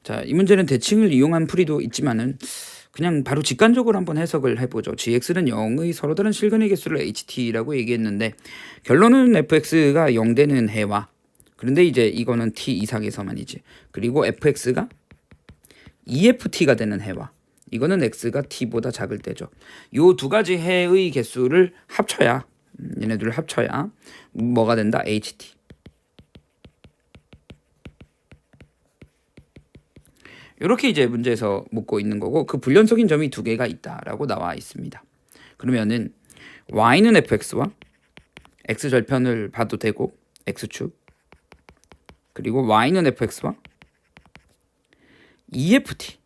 자, 이 문제는 대칭을 이용한 풀이도 있지만은 그냥 바로 직관적으로 한번 해석을 해보죠. gx는 0의 서로 다른 실근의 개수를 ht라고 얘기했는데 결론은 fx가 0되는 해와, 그런데 이제 이거는 t 이상에서만이지. 그리고 fx가 EFT가 되는 해와, 이거는 x가 t보다 작을 때죠. 요 두 가지 해의 개수를 합쳐야 얘네들을 합쳐야 뭐가 된다? ht. 이렇게 이제 문제에서 묻고 있는 거고, 그 불연속인 점이 두 개가 있다라고 나와 있습니다. 그러면은 y는 fx와 x절편을 봐도 되고 x축, 그리고 y는 fx와 EFT,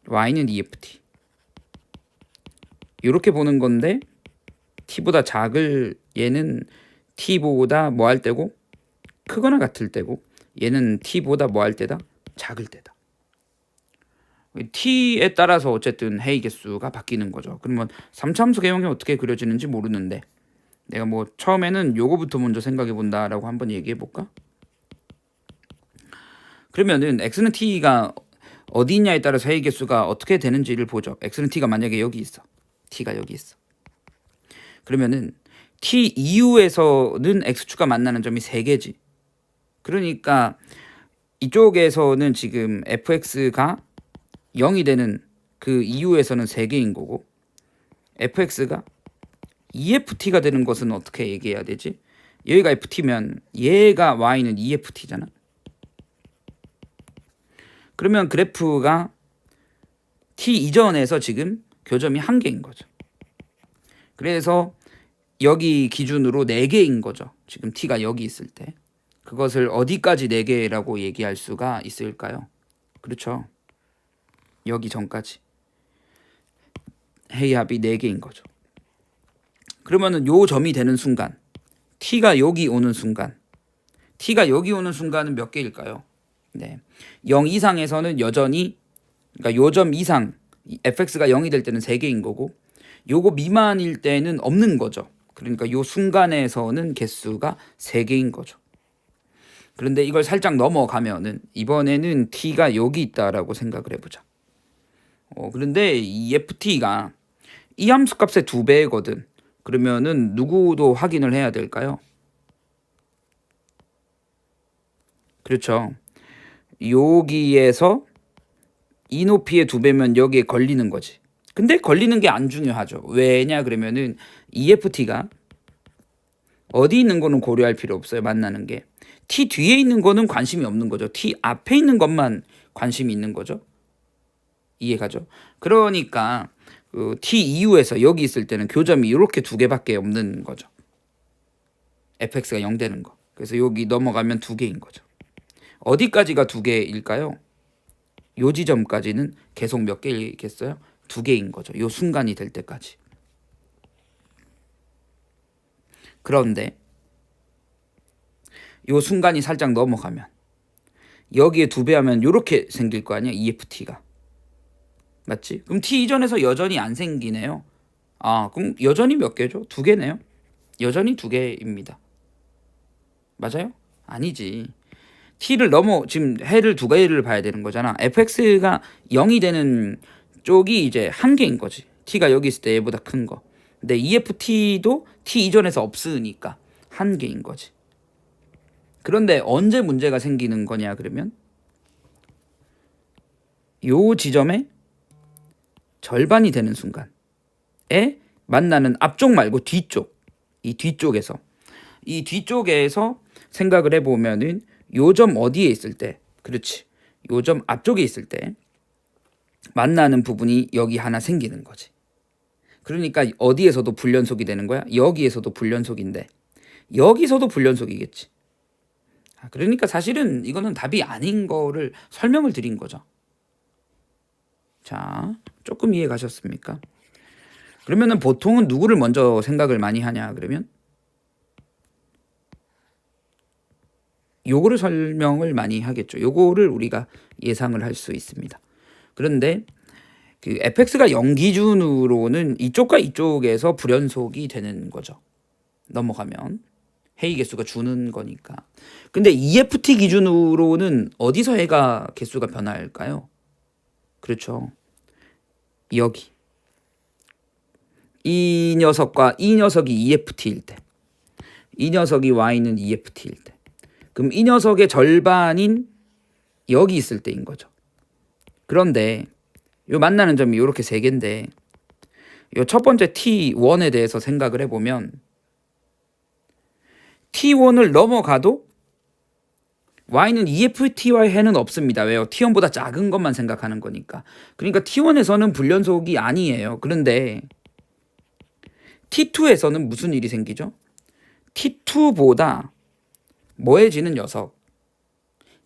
y는 EFT 이렇게 보는 건데, t보다 작을 얘는 t보다 뭐 할 때고 크거나 같을 때고, 얘는 t보다 뭐 할 때다? 작을 때다. t에 따라서 어쨌든 해의 개수가 바뀌는 거죠. 그러면 3차함수 개형이 어떻게 그려지는지 모르는데 내가 뭐 처음에는 요거부터 먼저 생각해 본다라고 한번 얘기해 볼까? 그러면은 x는 t가 어디 있냐에 따라서 해의 개수가 어떻게 되는지를 보죠. x는 t가 만약에 여기 있어, t가 여기 있어. 그러면은 t 이후에서는 x축과 만나는 점이 3개지. 그러니까 이쪽에서는 지금 fx가 0이 되는 그 이후에서는 3개인 거고, fx가 EFT가 되는 것은 어떻게 얘기해야 되지? 여기가 FT면 얘가 y는 EFT잖아. 그러면 그래프가 t 이전에서 지금 교점이 1개인 거죠. 그래서 여기 기준으로 4개인 거죠. 지금 t가 여기 있을 때. 그것을 어디까지 4개라고 얘기할 수가 있을까요? 그렇죠. 여기 전까지 해의 합이 4개인 거죠. 그러면은 요 점이 되는 순간, t가 여기 오는 순간, t가 여기 오는 순간은 몇 개일까요? 네, 0 이상에서는 여전히, 그러니까 요 점 이상 fx가 0이 될 때는 3개인 거고, 요거 미만일 때는 없는 거죠. 그러니까 요 순간에서는 개수가 3개인 거죠. 그런데 이걸 살짝 넘어가면은 이번에는 t가 여기 있다라고 생각을 해보자. 그런데 이 ft가 이 함수 값의 2배거든. 그러면은 누구도 확인을 해야 될까요? 그렇죠. 여기에서 이 높이의 2배면 여기에 걸리는 거지. 근데 걸리는 게 안 중요하죠. 왜냐 그러면은 EFT가 어디 있는 거는 고려할 필요 없어요. 만나는 게. T 뒤에 있는 거는 관심이 없는 거죠. T 앞에 있는 것만 관심이 있는 거죠. 이해가죠? 그러니까 그 T 이후에서 여기 있을 때는 교점이 이렇게 2개밖에 없는 거죠. fx가 0 되는 거. 그래서 여기 넘어가면 2개인 거죠. 어디까지가 2개일까요? 요 지점까지는 계속 몇 개이겠어요? 2개인 거죠. 요 순간이 될 때까지. 그런데 요 순간이 살짝 넘어가면 여기에 2배 하면 요렇게 생길 거 아니야? EFT가. 맞지? 그럼 t 이전에서 여전히 안 생기네요. 아, 그럼 여전히 몇 개죠? 2개네요. 여전히 2개입니다. 맞아요? 아니지. t를 넘어, 지금 해를 2개를 봐야 되는 거잖아. fx가 0이 되는 쪽이 이제 1개인 거지. t가 여기 있을 때 얘보다 큰 거. 근데 EFT도 t 이전에서 없으니까 1개인 거지. 그런데 언제 문제가 생기는 거냐 그러면 요 지점에 절반이 되는 순간에 만나는 앞쪽 말고 뒤쪽, 이 뒤쪽에서 생각을 해보면은 요 점 어디에 있을 때, 그렇지, 요 점 앞쪽에 있을 때 만나는 부분이 여기 하나 생기는 거지. 그러니까 어디에서도 불연속이 되는 거야? 여기에서도 불연속인데 여기서도 불연속이겠지. 그러니까 사실은 이거는 답이 아닌 거를 설명을 드린 거죠. 자, 조금 이해 가셨습니까? 그러면은 보통은 누구를 먼저 생각을 많이 하냐 그러면 요거를 설명을 많이 하겠죠. 요거를 우리가 예상을 할 수 있습니다. 그런데 그 fx가 0 기준으로는 이쪽과 이쪽에서 불연속이 되는 거죠. 넘어가면 해이 개수가 주는 거니까. 근데 EFT 기준으로는 어디서 해가 개수가 변할까요? 그렇죠. 여기. 이 녀석과 이 녀석이 EFT일 때. 이 녀석이 Y는 EFT일 때. 그럼 이 녀석의 절반인 여기 있을 때인 거죠. 그런데 요 만나는 점이 이렇게 세 개인데 요 첫 번째 T1에 대해서 생각을 해보면 T1을 넘어가도 Y는 EFT와의 해는 없습니다. 왜요? T1보다 작은 것만 생각하는 거니까. 그러니까 T1에서는 불연속이 아니에요. 그런데 T2에서는 무슨 일이 생기죠? T2보다 뭐해지는 녀석,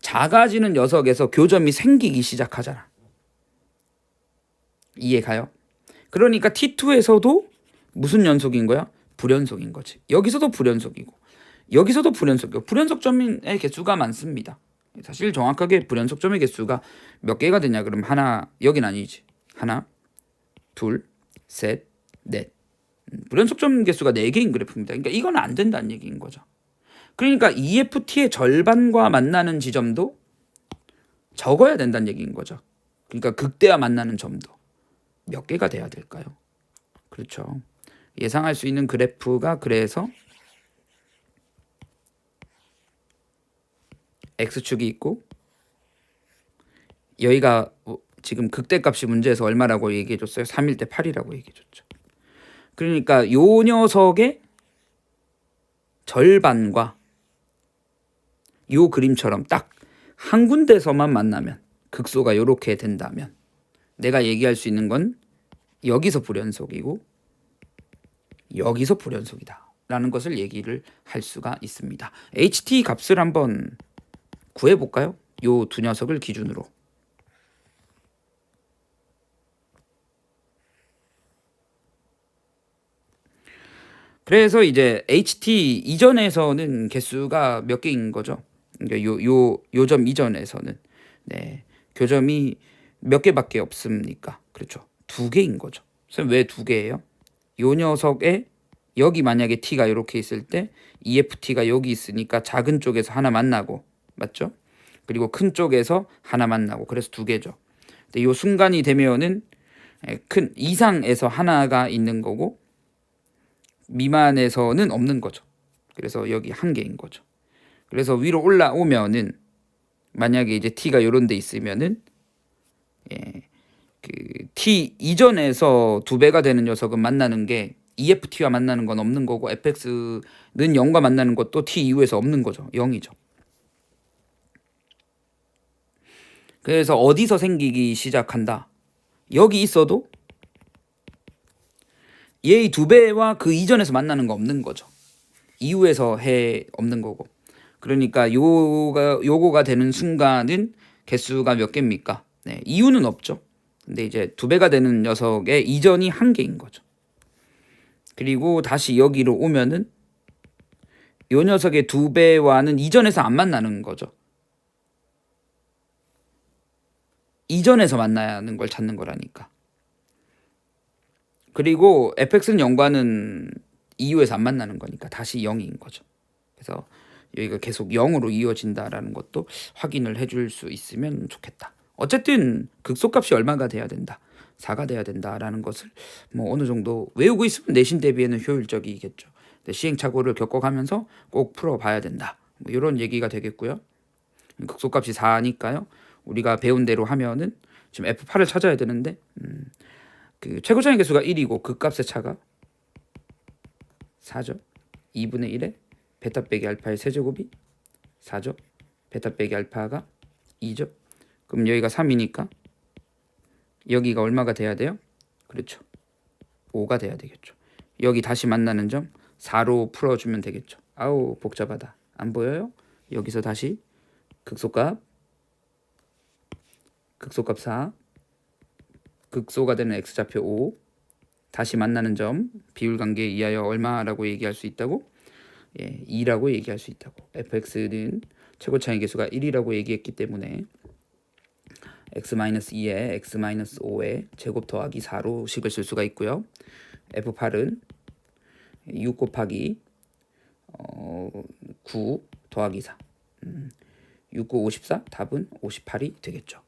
작아지는 녀석에서 교점이 생기기 시작하잖아. 이해가요? 그러니까 T2에서도 무슨 연속인 거야? 불연속인 거지. 여기서도 불연속이고 여기서도 불연속이고 불연속점의 개수가 많습니다. 사실 정확하게 불연속점의 개수가 몇 개가 되냐 그러면 하나, 여긴 아니지. 하나, 둘, 셋, 넷. 불연속점 개수가 4개인 그래프입니다. 그러니까 이건 안 된다는 얘기인 거죠. 그러니까 EFT의 절반과 만나는 지점도 적어야 된다는 얘기인 거죠. 그러니까 극대와 만나는 점도 몇 개가 돼야 될까요? 그렇죠. 예상할 수 있는 그래프가 그래서 X축이 있고 여기가 지금 극대값이 문제에서 얼마라고 얘기해줬어요? 3일 때 8이라고 얘기해줬죠. 그러니까 요 녀석의 절반과 요 그림처럼 딱 한 군데서만 만나면 극소가 요렇게 된다면 내가 얘기할 수 있는 건 여기서 불연속이고 여기서 불연속이다 라는 것을 얘기를 할 수가 있습니다. HT 값을 한번 구해볼까요? 요 두 녀석을 기준으로. 그래서 이제 HT 이전에서는 개수가 몇 개인 거죠. 그러니까 요 점 이전에서는 네, 교점이 몇 개밖에 없습니까? 그렇죠. 2개인 거죠. 선생님 왜 2개예요? 요 녀석에 여기 만약에 T가 이렇게 있을 때 EFT가 여기 있으니까 작은 쪽에서 하나 만나고 맞죠? 그리고 큰 쪽에서 하나 만나고 그래서 2개죠. 근데 요 순간이 되면은 큰 이상에서 하나가 있는 거고 미만에서는 없는 거죠. 그래서 여기 1개인 거죠. 그래서 위로 올라오면은 만약에 이제 T가 요런 데 있으면은 그 T 이전에서 2배가 되는 녀석은 만나는 게 EFT와 만나는 건 없는 거고 fx는 0과 만나는 것도 T 이후에서 없는 거죠. 0이죠. 그래서 어디서 생기기 시작한다. 여기 있어도 얘의 2배와 그 이전에서 만나는 거 없는 거죠. 이후에서 해 없는 거고. 그러니까 요거가 되는 순간은 개수가 몇 개입니까? 네, 이유는 없죠. 근데 이제 2배가 되는 녀석의 이전이 1개인 거죠. 그리고 다시 여기로 오면은 요 녀석의 2배와는 이전에서 안 만나는 거죠. 이전에서 만나는 걸 찾는 거라니까. 그리고 fx는 0과는 이후에서 안 만나는 거니까 다시 0인 거죠. 그래서 여기가 계속 0으로 이어진다라는 것도 확인을 해줄 수 있으면 좋겠다. 어쨌든 극소값이 얼마가 돼야 된다. 4가 돼야 된다라는 것을 뭐 어느 정도 외우고 있으면 내신 대비에는 효율적이겠죠. 시행착오를 겪어가면서 꼭 풀어봐야 된다. 뭐 이런 얘기가 되겠고요. 극소값이 4니까요. 우리가 배운 대로 하면은 지금 F8을 찾아야 되는데 그 최고차의 개수가 1이고 그 값의 차가 4죠. 2분의 1에 베타 빼기 알파의 세제곱이 4죠. 베타 빼기 알파가 2죠. 그럼 여기가 3이니까 여기가 얼마가 돼야 돼요? 그렇죠. 5가 돼야 되겠죠. 여기 다시 만나는 점 4로 풀어주면 되겠죠. 아우 복잡하다. 안 보여요? 여기서 다시 극소값 4 극소가 되는 x좌표 5 다시 만나는 점 비율관계 이하여 얼마라고 얘기할 수 있다고? 2라고 얘기할 수 있다고. fx는 최고차의 개수가 1이라고 얘기했기 때문에 x-2에 x-5에 제곱 더하기 4로 식을 쓸 수가 있고요. f8은 6 곱하기 9 더하기 4. 6, 9, 54. 답은 58이 되겠죠.